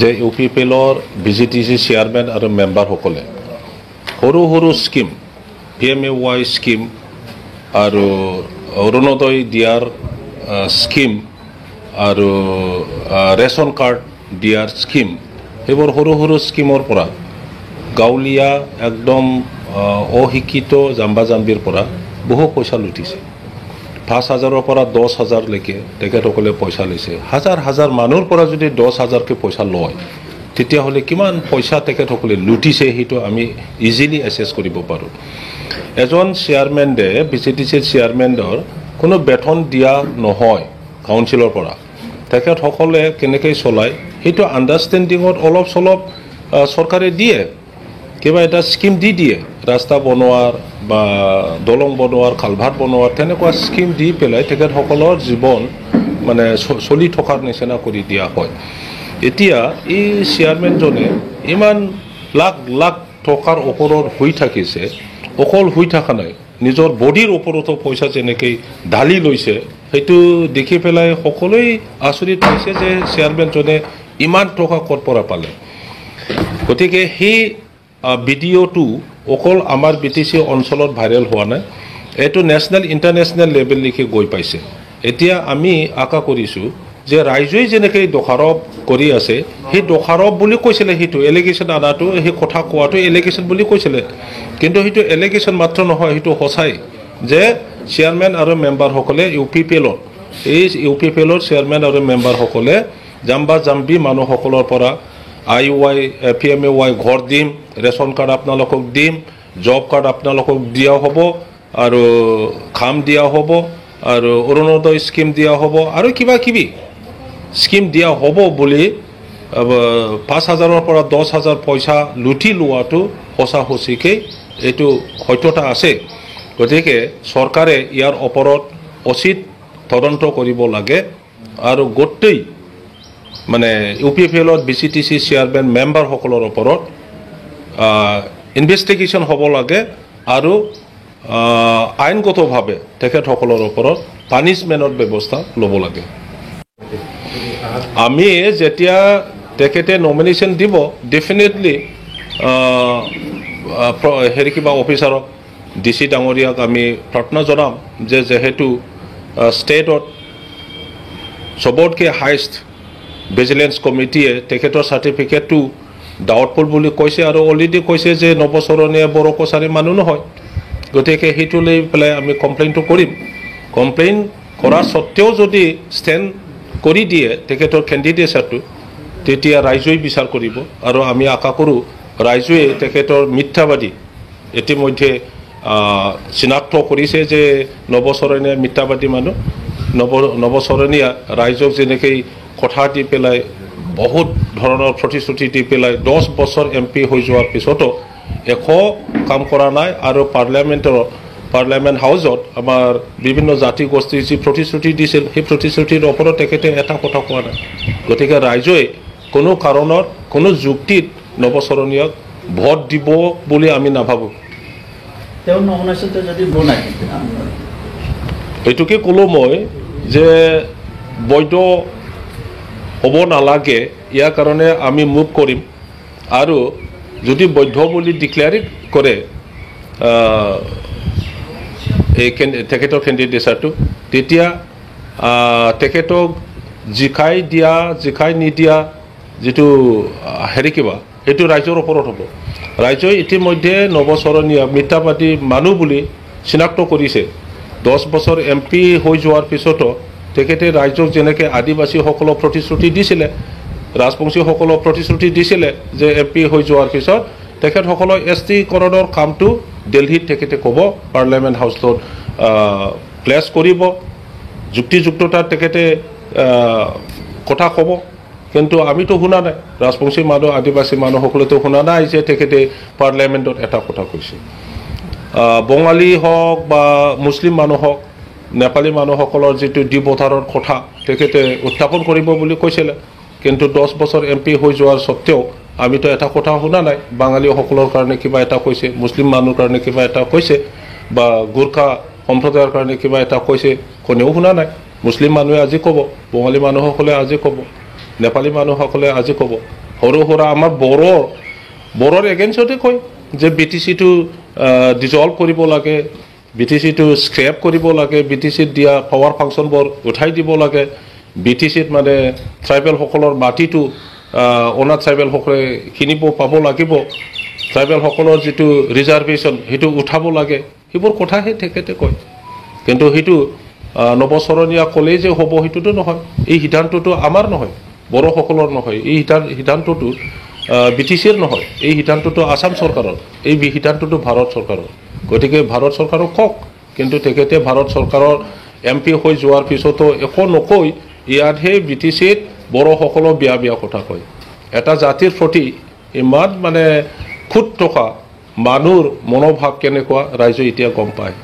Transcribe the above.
যে UPPLৰ VGTC chairman আৰু মেম্বাৰসকলে সৰু সৰু স্কিম PMAY স্কিম আৰু অৰুণোদয় দিয়াৰ স্কিম আৰু ৰেচন কাৰ্ড দিয়াৰ স্কিম সেইবোৰ সৰু সৰু স্কিমৰ পৰা গাঁৱলীয়া একদম অশিক্ষিত জাম্বা জাম্বিৰ পৰা বহু পইচা লুটিছে 5,000ৰ পৰা 10,000লৈকে তেখেতসকলে পইচা লৈছে হাজাৰ হাজাৰ মানুহৰ পৰা যদি 10,000কে পইচা লয় তেতিয়াহ'লে কিমান পইচা তেখেতসকলে লুটিছে সেইটো আমি ইজিলি এছেছ কৰিব পাৰোঁ এজন চেয়াৰমেনে VGTC চেয়াৰমেনৰ কোনো বেতন দিয়া নহয় কাউন্সিলৰ পৰা তেখেতসকলে কেনেকৈ চলায় সেইটো আণ্ডাৰষ্টেণ্ডিঙত অলপ চলপ চৰকাৰে দিয়ে কিবা এটা স্কিম দি দিয়ে ৰাস্তা বনোৱাৰ বা দলং বনোৱাৰ কালভাৰ্ট বনোৱাৰ তেনেকুৱা স্কিম দি পেলাই তেখেতসকলৰ জীৱন মানে চলি থকাৰ নিচিনা কৰি দিয়া হয় এতিয়া এই চেয়াৰমেনজনে ইমান লাখ লাখ টকাৰ ওপৰত হৈ থাকিছে অকল হৈ থকা নাই নিজৰ বডিৰ ওপৰতো পইচা যেনেকৈ ঢালি লৈছে সেইটো দেখি পেলাই সকলোৱে আচৰিত হৈছে যে চেয়াৰমেনজনে ইমান টকা ক'ৰ পৰা পালে গতিকে সেই ভিডিঅ'টো অকল আমাৰ BTC অঞ্চলত ভাইৰেল হোৱা নাই এইটো নেশ্যনেল ইণ্টাৰনেশ্যনেল লেভেললৈকে গৈ পাইছে এতিয়া আমি আশা কৰিছোঁ যে ৰাইজে যেনেকৈ দোষাৰোপ কৰি আছে সেই দোষাৰোপ বুলি কৈছিলে সেইটো এলিগেশ্যন আনাটো সেই কথা কোৱাটো এলিগেশ্যন বুলি কৈছিলে কিন্তু সেইটো এলিগেশ্যন মাত্ৰ নহয় সেইটো সঁচাই যে চেয়াৰমেন আৰু মেম্বাৰসকলে UPPLৰ এই UPPLৰ চেয়াৰমেন আৰু মেম্বাৰসকলে জাম্বা জাম্বি মানুহসকলৰ পৰা IY PMAY ঘৰ দিম ৰেচন কাৰ্ড আপোনালোকক দিম জব কাৰ্ড আপোনালোকক দিয়া হ'ব আৰু খাম দিয়া হ'ব আৰু অৰুণোদয় স্কিম দিয়া হ'ব আৰু কিবা কিবি স্কিম দিয়া হ'ব বুলি 5,000ৰ পৰা 10,000 পইচা লুটি লোৱাটো সঁচা সঁচিকৈ এইটো সত্যতা আছে গতিকে চৰকাৰে ইয়াৰ ওপৰত উচিত তদন্ত কৰিব লাগে আৰু গোটেই মানে UPPLৰ VGTC চেয়াৰমেন মেম্বাৰসকলৰ ওপৰত ইনভেষ্টিগেশ্যন হ'ব লাগে আৰু আইনগতভাৱে তেখেতসকলৰ ওপৰত পানিছমেণ্টৰ ব্যৱস্থা ল'ব লাগে আমি যেতিয়া তেখেতে নমিনেশ্যন দিব ডেফিনেটলি হেৰি কিবা অফিচাৰক DC ডাঙৰীয়াক আমি প্ৰাৰ্থনা জনাম যে যেহেতু ষ্টেটত চবতকৈ হাইষ্ট ভিজিলেন্স কমিটিয়ে তেখেতৰ চাৰ্টিফিকেটটো ডাউটফুল বুলি কৈছে আৰু অলৰেডি কৈছে যে নৱচৰণীয়া বড়ো কছাৰী মানুহ নহয় গতিকে সেইটো লৈ পেলাই আমি কমপ্লেইনটো কৰিম কমপ্লেইন কৰাৰ সত্ত্বেও যদি ষ্টেণ্ড কৰি দিয়ে তেখেতৰ কেণ্ডিডেটছটো তেতিয়া ৰাইজেই বিচাৰ কৰিব আৰু আমি আশা কৰোঁ ৰাইজে তেখেতৰ মিথ্যাবাদী ইতিমধ্যে চিনাক্ত কৰিছে যে নৱচৰণীয়া মিথ্যাবাদী মানুহ নৱচৰণীয়া ৰাইজক যেনেকৈ কথা দি পেলাই বহুত ধৰণৰ প্ৰতিশ্ৰুতি দি পেলাই 10 বছৰ MP হৈ যোৱাৰ পিছতো একো কাম কৰা নাই আৰু পাৰ্লিয়ামেণ্ট হাউচত আমাৰ বিভিন্ন জাতি গোষ্ঠীৰ যি প্ৰতিশ্ৰুতি দিছিল সেই প্ৰতিশ্ৰুতিৰ ওপৰত তেখেতে এটা কথা কোৱা নাই গতিকে ৰাইজে কোনো কাৰণত কোনো যুক্তিত নৱচৰণীয়াক ভোট দিব বুলি আমি নাভাবোঁ এইটোকে ক'লোঁ মই যে বৈধ হ'ব নালাগে ইয়াৰ কাৰণে আমি মুভ কৰিম আৰু যদি বৈধ বুলি ডিক্লেয়াৰ কৰে এই তেখেতৰ কেণ্ডিডেটছটো তেতিয়া তেখেতক জিকাই দিয়া জিকাই নিদিয়া যিটো হেৰি কিবা সেইটো ৰাইজৰ ওপৰত হ'ব ৰাইজে ইতিমধ্যে নৱচৰণীয়া মিথ্যাবাদী মানুহ বুলি চিনাক্ত কৰিছে 10 বছৰ MP হৈ যোৱাৰ পিছতো তেখেতে ৰাইজক যেনেকৈ আদিবাসীসকলক প্ৰতিশ্ৰুতি দিছিলে ৰাজবংশীসকলক প্ৰতিশ্ৰুতি দিছিলে যে MP হৈ যোৱাৰ পিছত তেখেতসকলৰ ST কৰণৰ কামটো দিল্লীত তেখেতে ক'ব পাৰ্লিয়ামেণ্ট হাউচত প্লেছ কৰিব যুক্তিযুক্ততা তেখেতে কথা ক'ব কিন্তু আমিতো শুনা নাই ৰাজবংশী মানুহ আদিবাসী মানুহসকলেতো শুনা নাই যে তেখেতে পাৰ্লিয়ামেণ্টত এটা কথা কৈছে বঙালী হওক বা মুছলিম মানুহ হওক নেপালী মানুহসকলৰ যিটো দ্বিবধাৰৰ কথা তেখেতে উত্থাপন কৰিব বুলি কৈছিলে কিন্তু 10 বছৰ MP হৈ যোৱাৰ সত্ত্বেও আমিতো এটা কথা শুনা নাই বাঙালীসকলৰ কাৰণে কিবা এটা কৈছে মুছলিম মানুহৰ কাৰণে কিবা এটা কৈছে বা গোৰ্খা সম্প্ৰদায়ৰ কাৰণে কিবা এটা কৈছে কোনেও শুনা নাই মুছলিম মানুহে আজি ক'ব বঙালী মানুহসকলে আজি ক'ব নেপালী মানুহসকলে আজি ক'ব সৰু সুৰা আমাৰ বড়োৰ এগেইনষ্টতে কয় যে BTC-টো ডিজলভ কৰিব লাগে, BTC-টো স্ক্ৰেপ কৰিব লাগে, BTC-ত দিয়া পাৱাৰ ফাংচনবোৰ উঠাই দিব লাগে, BTC-ত মানে ট্ৰাইবেলসকলৰ মাটিটো অনাথ ট্ৰাইবেলসকলে কিনিব পাব লাগিব, ট্ৰাইবেলসকলৰ যিটো ৰিজাৰ্ভেশ্যন সেইটো উঠাব লাগে, সেইবোৰ কথাহে তেখেতে কয়। কিন্তু সেইটো নৱচৰণীয়া ক'লেই যে হ'ব সেইটোতো নহয়। এই সিদ্ধান্তটো আমাৰ নহয়, বড়োসকলৰ নহয়, এই সিদ্ধান্তটো BTC-ৰ নহয়, এই সিদ্ধান্তটো আসাম চৰকাৰৰ, এই সিদ্ধান্তটো ভাৰত চৰকাৰৰ। গতিকে ভাৰত চৰকাৰক কওক, কিন্তু তেখেতে ভাৰত চৰকাৰৰ MP হৈ যোৱাৰ পিছতো একো নকৈ ইয়াতহে BTC-ত বড়োসকলক বেয়া কথা কয়। এটা জাতিৰ প্ৰতি ইমান মানে খুট থকা মানুহৰ মনোভাৱ কেনেকুৱা ৰাইজে এতিয়া গম পায়।